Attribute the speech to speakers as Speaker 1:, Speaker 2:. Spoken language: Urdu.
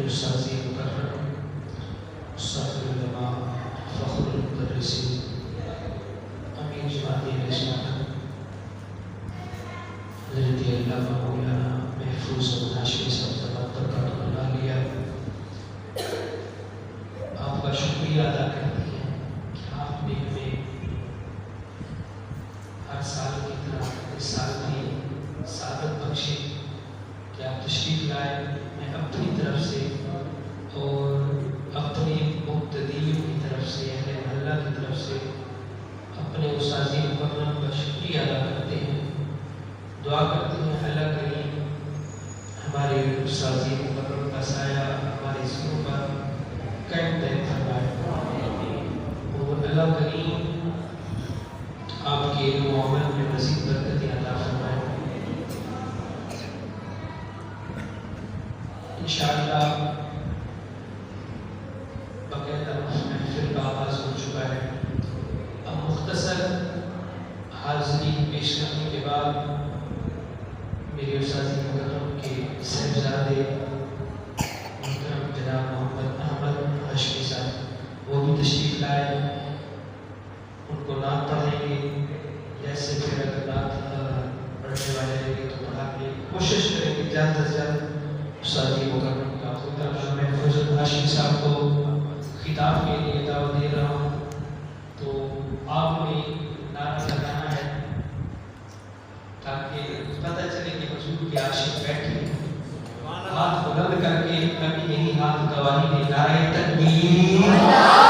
Speaker 1: استاذ مکرم استاد العلماء فخر المدرسین امیر جماعت اہل سنت حضرت علامہ مولانا محفوظ ہاشمی صاحب تمام برکات اللہ علیہ، آپ کا شکریہ ادا کرتے ہیں کہ آپ نے ہمیں ہر سال کی طرح اس سال بھی سعادت بخشی کہ آپ تشریف لائے۔ میں اپنی طرف سے اور اپنے مقتدیوں کی طرف سے، اہل محلہ کی طرف سے اپنے استاذ مکرم کا شکریہ ادا کرتے ہیں، دعا کرتے ہیں اللہ کریم ہمارے استاذ مکرم کا سایہ ہمارے سروں پر قائم دائم فرمائے، اور اللہ کریم آپ کے علم و عمل میں مزید برکتیں عطا فرمائے۔ انشاءاللہ باقاعدہ محفل کا آغاز ہو چکا ہے۔ اب مختصر حاضری پیش کرنے کے بعد میرے استاذ مکرم کے صاحبزادے محترم جناب محمد احمد ہاشمی صاحب وہ بھی تشریف لائے، ان کو نعت پڑھیں گے، جیسے پھر اگر نعت پڑھنے والے رہیں گے تو پڑھا کے کوشش کریں گے زیادہ سے زیادہ استاذ مکرم کا خود محفوظ ہاشمی صاحب کو خطاب کے لیے دعوت دے رہا ہوں، تو آپ نے نعرہ لگانا ہے تاکہ پتہ چلے کہ حضور کے عاشق بیٹھے ہیں۔ ہاتھ بلند کر کے کبھی یہی ہاتھ گواہی دے، نعرہ تکبیر